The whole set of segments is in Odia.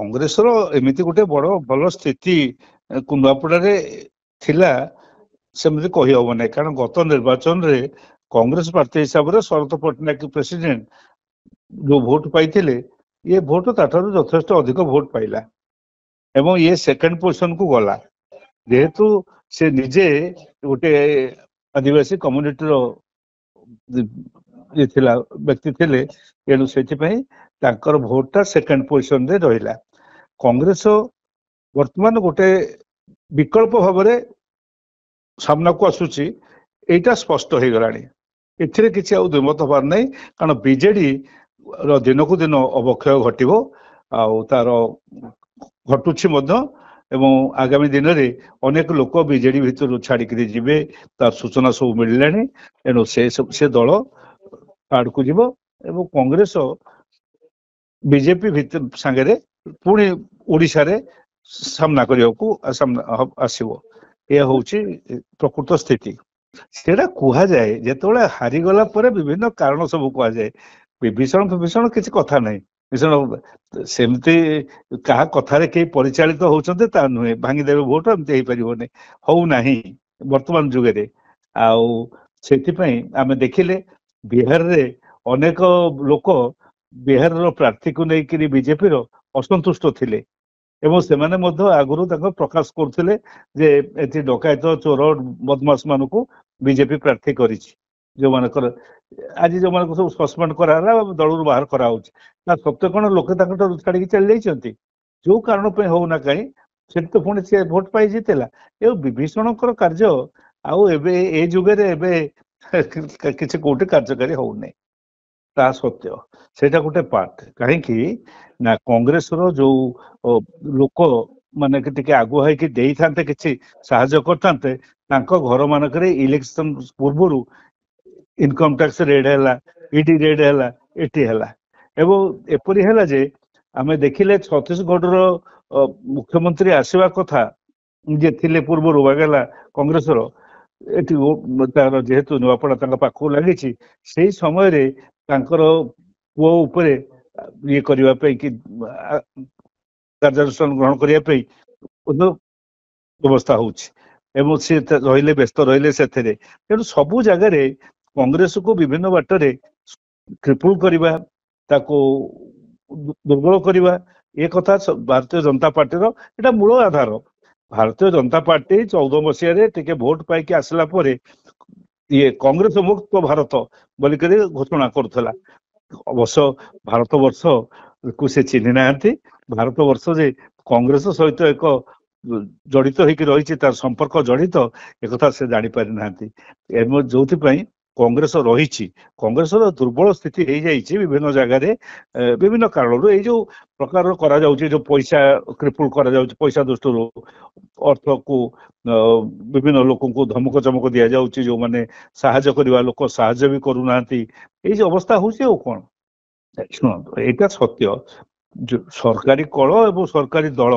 କଂଗ୍ରେସର ଏମିତି ଗୋଟେ ବଡ ଭଲ ସ୍ଥିତି କୁନ୍ଦାପଡାରେ ଥିଲା ସେମିତି କହିହବ ନାହିଁ, କାରଣ ଗତ ନିର୍ବାଚନରେ କଂଗ୍ରେସ ପ୍ରାର୍ଥୀ ହିସାବରେ ଶରତ ପଟ୍ଟନାୟକ ପ୍ରେସିଡେଣ୍ଟ ଯୋଉ ଭୋଟ ପାଇଥିଲେ, ଇଏ ଭୋଟ ତାଠାରୁ ଯଥେଷ୍ଟ ଅଧିକ ଭୋଟ ପାଇଲା ଏବଂ ଇଏ ସେକେଣ୍ଡ ପୋଜିସନ କୁ ଗଲା। ଯେହେତୁ ସେ ନିଜେ ଗୋଟେ ଆଦିବାସୀ କମ୍ୟୁନିଟିର ଇଏ ଥିଲା, ବ୍ୟକ୍ତି ଥିଲେ, ତେଣୁ ସେଥିପାଇଁ ତାଙ୍କର ଭୋଟଟା ସେକେଣ୍ଡ ପୋଜିସନରେ ରହିଲା। କଂଗ୍ରେସ ବର୍ତ୍ତମାନ ଗୋଟେ ବିକଳ୍ପ ଭାବରେ ସାମ୍ନାକୁ ଆସୁଛି, ଏଇଟା ସ୍ପଷ୍ଟ ହେଇଗଲାଣି। ଏଥିରେ କିଛି ଆଉ ଦ୍ୱିମତ ହବାର ନାହିଁ, କାରଣ ବିଜେଡି ର ଦିନକୁ ଦିନ ଅବକ୍ଷୟ ଘଟିବ, ଆଉ ତାର ଘଟୁଛି ମଧ୍ୟ, ଏବଂ ଆଗାମୀ ଦିନରେ ଅନେକ ଲୋକ ବିଜେଡି ଭିତରୁ ଛାଡିକିରି ଯିବେ, ତାର ସୂଚନା ସବୁ ମିଳିଲାଣି। ତେଣୁ ସେ ଦଳ ଆଡକୁ ଯିବ ଏବଂ କଂଗ୍ରେସ ବିଜେପି ସାଙ୍ଗରେ ପୁଣି ଓଡିଶାରେ ସାମ୍ନା କରିବାକୁ ଆସିବ। ଏହା ହଉଛି ପ୍ରକୃତ ସ୍ଥିତି। ସେଟା କୁହାଯାଏ, ଯେତେବେଳେ ହାରିଗଲା ପରେ ବିଭିନ୍ନ କାରଣ ସବୁ କୁହାଯାଏ। ବିଭୀଷଣ କିଛି କଥା ନାହିଁ। ସେମିତି କାହା କଥାରେ କେହି ପରିଚାଳିତ ହଉଛନ୍ତି ତା ନୁହେଁ, ଭାଙ୍ଗିଦେବେ ଭୋଟ, ଏମିତି ହେଇପାରିବନି, ହଉନାହିଁ ବର୍ତ୍ତମାନ ଯୁଗରେ। ଆଉ ସେଥିପାଇଁ ଆମେ ଦେଖିଲେ ବିହାରରେ ଅନେକ ଲୋକ ବିହାରର ପ୍ରାର୍ଥୀକୁ ନେଇକରି ବିଜେପିର ଅସନ୍ତୁଷ୍ଟ ଥିଲେ ଏବଂ ସେମାନେ ମଧ୍ୟ ଆଗରୁ ତାଙ୍କ ପ୍ରକାଶ କରୁଥିଲେ ଯେ ଏଠି ଡକାୟତ ଚୋର ବଦମାସ ମାନଙ୍କୁ ବିଜେପି ପ୍ରାର୍ଥୀ କରିଛି। ଯୋଉମାନଙ୍କର ଆଜି ଯୋଉମାନଙ୍କୁ ସବୁ ସସ୍ପେଣ୍ଡ କରାହେଲା, ଦଳରୁ ବାହାର କରାହଉଛି, ତା ସତ୍ତ୍ୱେ କଣ ଲୋକେ ତାଙ୍କଠାରୁ ଛାଡିକି ଚାଲି ଯାଇଛନ୍ତି? ଯୋଉ କାରଣ ପାଇଁ ହଉନା କାହିଁ ସେଠି ତ ପୁଣି ସେ ଭୋଟ ପାଇ ଜିତିଲା। ଏ ବିଭୀଷଣଙ୍କର କାର୍ଯ୍ୟ ଆଉ ଏବେ ଏ ଯୁଗରେ ଏବେ କିଛି କୋଉଠି କାର୍ଯ୍ୟକାରୀ ହଉନାହିଁ। ତା ସତ୍ୟ ସେଇଟା ଗୋଟେ ପାର୍ଟ। କାହିଁକି ନା କଂଗ୍ରେସର ଯୋଉ ଲୋକ ମାନେ ଟିକେ ଆଗୁଆ ହେଇକି ଦେଇଥାନ୍ତେ, କିଛି ସାହାଯ୍ୟ କରିଥାନ୍ତେ, ତାଙ୍କ ଘର ମାନଙ୍କରେ ଇଲେକ୍ସନ ପୂର୍ବରୁ ଇନକମ ଟ୍ୟାକ୍ସ ରେଡ୍ ହେଲା, ଇଡି ରେଡ୍ ହେଲା, ଏଠି ହେଲା। ଏବଂ ଏପରି ହେଲା ଯେ ଆମେ ଦେଖିଲେ ଛତିଶଗଡର ମୁଖ୍ୟମନ୍ତ୍ରୀ ଆସିବା କଥା ଯିଏ ଥିଲେ ପୂର୍ବରୁ ବାଗେଲା କଂଗ୍ରେସର, ଏଠି ତାର ଯେହେତୁ ନୂଆପଡା ତାଙ୍କ ପାଖକୁ ଲାଗିଛି, ସେଇ ସମୟରେ ତାଙ୍କର ପୁଅ ଉପରେ ଇଏ କରିବା ପାଇଁ କି କାର୍ଯ୍ୟାନୁଷ୍ଠାନ ଗ୍ରହଣ କରିବା ପାଇଁ ବ୍ୟବସ୍ଥା ହଉଛି ଏବଂ ସେ ରହିଲେ ବ୍ୟସ୍ତ ରହିଲେ ସେଥିରେ। ତେଣୁ ସବୁ ଜାଗାରେ କଂଗ୍ରେସକୁ ବିଭିନ୍ନ ବାଟରେ କ୍ରିପୁଲ କରିବା, ତାକୁ ଦୁର୍ବଳ କରିବା, ଏ କଥା ଭାରତୀୟ ଜନତା ପାର୍ଟିର ଏଇଟା ମୂଳ ଆଧାର। ଭାରତୀୟ ଜନତା ପାର୍ଟି 14 ମସିହାରେ ଟିକେ ଭୋଟ ପାଇକି ଆସିଲା ପରେ ଇଏ କଂଗ୍ରେସ ମୁକ୍ତ ଭାରତ ବୋଲିକରି ଘୋଷଣା କରୁଥିଲା। ଅବଶ୍ୟ ଭାରତ ବର୍ଷକୁ ସେ ଚିହ୍ନି ନାହାନ୍ତି। ଭାରତ ବର୍ଷ ଯେ କଂଗ୍ରେସ ସହିତ ଏକ ଜଡିତ ହେଇକି ରହିଛି, ତାର ସମ୍ପର୍କ ଜଡିତ, ଏକଥା ସେ ଜାଣିପାରି ନାହାନ୍ତି। ଯୋଉଥିପାଇଁ କଂଗ୍ରେସ ରହିଛି, କଂଗ୍ରେସର ଦୁର୍ବଳ ସ୍ଥିତି ହେଇଯାଇଛି ବିଭିନ୍ନ ଜାଗାରେ, ବିଭିନ୍ନ କାରଣରୁ। ଏଇ ଯୋଉ ପ୍ରକାର କରାଯାଉଛି, ଯୋଉ ପଇସା କ୍ରିପୁଲ କରାଯାଉଛି, ପଇସା ଦୃଷ୍ଟିରୁ ଅର୍ଥକୁ ବିଭିନ୍ନ ଲୋକଙ୍କୁ ଧମକ ଚମକ ଦିଆଯାଉଛି, ଯୋଉମାନେ ସାହାଯ୍ୟ କରିବା ଲୋକ ସାହାଯ୍ୟ ବି କରୁନାହାନ୍ତି, ଏଇ ଯୋଉ ଅବସ୍ଥା ହଉଛି। ଆଉ କଣ ଶୁଣନ୍ତୁ, ଏଇଟା ସତ୍ୟ, ସରକାରୀ କଳ ଏବଂ ସରକାରୀ ଦଳ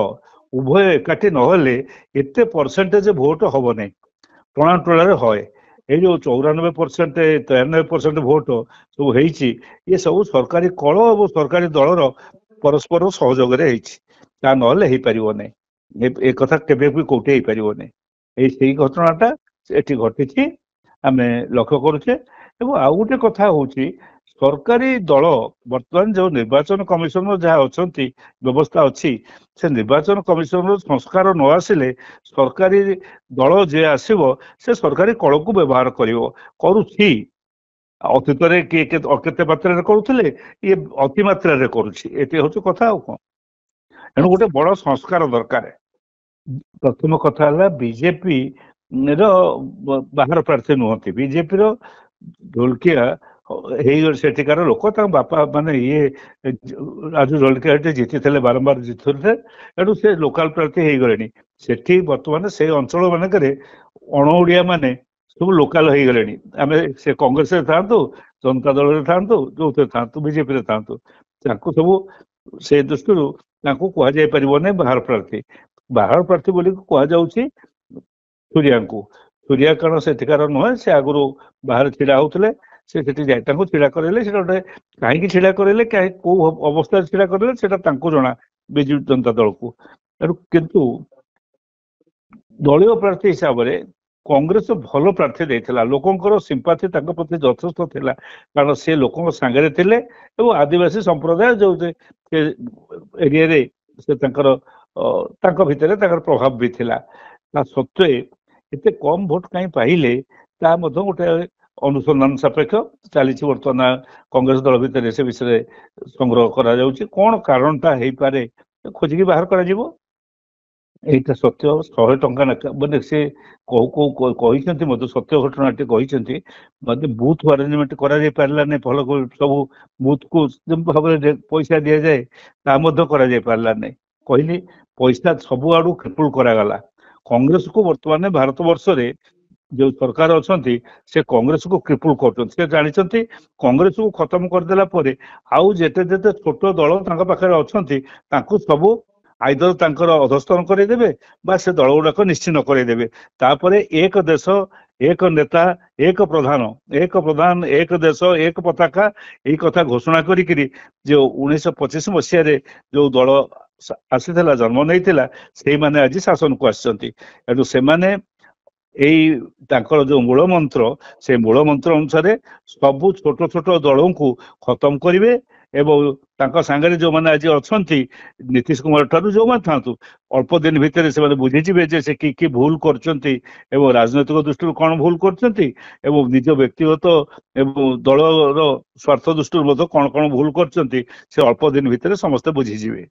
ଉଭୟ ଏକାଠି ନହେଲେ ଏତେ ପରସେଣ୍ଟେଜ ଭୋଟ ହବ ନାହିଁ, ଟଣାଟଣାରେ ହଏ। ଏଇ ଯୋଉ 94%, 93% ଭୋଟ ସବୁ ହେଇଛି, ଇଏ ସବୁ ସରକାରୀ କଳ ଏବଂ ସରକାରୀ ଦଳର ପରସ୍ପର ସହଯୋଗରେ ହେଇଛି। ତା ନହେଲେ ହେଇପାରିବ ନାହିଁ, ଏ କଥା କେବେ ବି କୋଉଠି ହେଇପାରିବ ନାହିଁ। ସେଇ ଘଟଣାଟା ଏଠି ଘଟିଛି, ଆମେ ଲକ୍ଷ୍ୟ କରୁଛେ। ଏବଂ ଆଉ ଗୋଟେ କଥା ହଉଛି, ସରକାରୀ ଦଳ ବର୍ତ୍ତମାନ ଯୋଉ ନିର୍ବାଚନ କମିଶନର ଯାହା ଅଛନ୍ତି, ବ୍ୟବସ୍ଥା ଅଛି, ସେ ନିର୍ବାଚନ କମିଶନର ସଂସ୍କାର ନ ଆସିଲେ ସରକାରୀ ଦଳ ଯିଏ ଆସିବ ସେ ସରକାରୀ କଳକୁ ବ୍ୟବହାର କରୁଛି। ଅତୀତରେ କିଏ କେତେ ମାତ୍ରାରେ କରୁଥିଲେ, ଇଏ ଅତି ମାତ୍ରାରେ କରୁଛି। ଏଠି ହଉଛି କଥା। ଆଉ କଣ, ଏଣୁ ଗୋଟେ ବଡ ସଂସ୍କାର ଦରକାର। ପ୍ରଥମ କଥା ହେଲା ବିଜେପି ର ବାହାର ପ୍ରାର୍ଥୀ ନୁହନ୍ତି, ବିଜେପିର ଢୋଲକିଆ ହେଇଗଲେ ସେଠିକାର ଲୋକ, ତାଙ୍କ ବାପା ମାନେ ଇଏ ରାଜୁ ଢୋଲକିଆ ଏଠି ଜିତିଥିଲେ, ବାରମ୍ବାର ଜିତୁଥିଲେ, ଏଣୁ ସେ ଲୋକାଲ ପ୍ରାର୍ଥୀ ହେଇଗଲେଣି। ସେଠି ବର୍ତ୍ତମାନ ସେଇ ଅଞ୍ଚଳ ମାନଙ୍କରେ ଅଣ ଓଡିଆ ମାନେ ସବୁ ଲୋକାଲ ହେଇଗଲେଣି। ଆମେ ସେ କଂଗ୍ରେସରେ ଥାନ୍ତୁ, ଜନତା ଦଳରେ ଥାନ୍ତୁ, ଯୋଉଥିରେ ଥାନ୍ତୁ, ବିଜେପିରେ ଥାନ୍ତୁ, ତାଙ୍କୁ ସବୁ ସେ ଦୃଷ୍ଟିରୁ ତାଙ୍କୁ କୁହାଯାଇ ପାରିବନି ବାହାର ପ୍ରାର୍ଥୀ। ବାହାର ପ୍ରାର୍ଥୀ ବୋଲି କୁହାଯାଉଛି ସୂର୍ୟାଙ୍କୁ। ସୂର୍ୟା କାରଣ ସେଠିକାର ନୁହେଁ, ସେ ଆଗରୁ ବାହାରେ ଛିଡା ହଉଥିଲେ, ସେ ସେଠି ଯାଇ ତାଙ୍କୁ ଛିଡା କରେଇଲେ। ସେଟା ଗୋଟେ କାହିଁକି ଛିଡା କରେଇଲେ, କୋଉ ଅବସ୍ଥାରେ ଛିଡା କରେଇଲେ, ସେଟା ତାଙ୍କୁ ଜଣା। ବିଜୁ ଜନତା ଦଳକୁ। ତେଣୁ କିନ୍ତୁ ଦଳୀୟ ପ୍ରାର୍ଥୀ ହିସାବରେ କଂଗ୍ରେସ ଭଲ ପ୍ରାର୍ଥୀ ଦେଇଥିଲା, ଲୋକଙ୍କର ସିମ୍ପାଥି ତାଙ୍କ ପ୍ରତି ଯଥେଷ୍ଟ ଥିଲା, କାରଣ ସେ ଲୋକଙ୍କ ସାଙ୍ଗରେ ଥିଲେ ଏବଂ ଆଦିବାସୀ ସମ୍ପ୍ରଦାୟ ଯୋଉ ସେ ଏରିଆରେ ସେ ତାଙ୍କର ତାଙ୍କ ଭିତରେ ତାଙ୍କର ପ୍ରଭାବ ବି ଥିଲା। ତା ସତ୍ତ୍ୱେ ଏତେ କମ ଭୋଟ କାହିଁ ପାଇଲେ ତାହା ମଧ୍ୟ ଗୋଟେ ଅନୁସନ୍ଧାନ ସାପେକ୍ଷ ଚାଲିଛି ବର୍ତ୍ତମାନ କଂଗ୍ରେସ ଦଳ ଭିତରେ, ସେ ବିଷୟରେ ସଂଗ୍ରହ କରାଯାଉଛି। କଣ କାରଣଟା ହେଇପାରେ ଖୋଜିକି ବାହାର କରାଯିବ। এইটা ସତ୍ୟ 100 ଟଙ୍କା ମାନେ ସେ କହିଛନ୍ତି ମଧ୍ୟ ସତ୍ୟ ଘଟଣାଟି କହିଛନ୍ତି, ମାନେ ବୁଥ ଆରେଞ୍ଜମେଣ୍ଟ କରାଯାଇ ପାରିଲାନି, ଭଲ ସବୁ ବୁଥକୁ ଭାବରେ ପଇସା ଦିଆଯାଏ ତାହା ମଧ୍ୟ କରାଯାଇ ପାରିଲାନି। କହିଲି ପଇସା ସବୁଆଡୁ କ୍ଷିପୁଳ କରାଗଲା। କଂଗ୍ରେସକୁ ବର୍ତ୍ତମାନ ଭାରତ ବର୍ଷରେ ଯୋଉ ସରକାର ଅଛନ୍ତି ସେ କଂଗ୍ରେସକୁ କ୍ରିପୁଲ କରୁଛନ୍ତି। ସେ ଜାଣିଛନ୍ତି କଂଗ୍ରେସକୁ ଖତମ କରିଦେଲା ପରେ ଆଉ ଯେତେ ଯେତେ ଛୋଟ ଦଳ ତାଙ୍କ ପାଖରେ ଅଛନ୍ତି ତାଙ୍କୁ ସବୁ ଆଇଦର ତାଙ୍କର ଅଧସ୍ତନ କରେଇଦେବେ ବା ସେ ଦଳ ଗୁଡାକ ନିଶ୍ଚିହ୍ନ କରେଇଦେବେ। ତାପରେ ଏକ ଦେଶ ଏକ ନେତା ଏକ ପ୍ରଧାନ ଏକ ଦେଶ ଏକ ପତାକା ଏଇ କଥା ଘୋଷଣା କରିକିରି ଯୋଉ 1925 ମସିହାରେ ଯୋଉ ଦଳ ଆସିଥିଲା ଜନ୍ମ ନେଇଥିଲା ସେଇମାନେ ଆଜି ଶାସନକୁ ଆସିଛନ୍ତି। ଏଠୁ ସେମାନେ ଏଇ ତାଙ୍କର ଯୋଉ ମୂଳ ମନ୍ତ୍ର ସେ ମୂଳ ମନ୍ତ୍ର ଅନୁସାରେ ସବୁ ଛୋଟ ଛୋଟ ଦଳଙ୍କୁ ଖତମ କରିବେ ଏବଂ ତାଙ୍କ ସାଙ୍ଗରେ ଯୋଉମାନେ ଆଜି ଅଛନ୍ତି ନୀତିଶ କୁମାର ଠାରୁ ଯୋଉମାନେ ଥାନ୍ତୁ ଅଳ୍ପ ଦିନ ଭିତରେ ସେମାନେ ବୁଝିଯିବେ ଯେ ସେ କି ଭୁଲ କରୁଛନ୍ତି ଏବଂ ରାଜନୈତିକ ଦୃଷ୍ଟିରୁ କଣ ଭୁଲ କରୁଛନ୍ତି ଏବଂ ନିଜ ବ୍ୟକ୍ତିଗତ ଏବଂ ଦଳର ସ୍ୱାର୍ଥ ଦୃଷ୍ଟିରୁ ମଧ୍ୟ କଣ କଣ ଭୁଲ କରୁଛନ୍ତି ସେ ଅଳ୍ପ ଦିନ ଭିତରେ ସମସ୍ତେ ବୁଝିଯିବେ।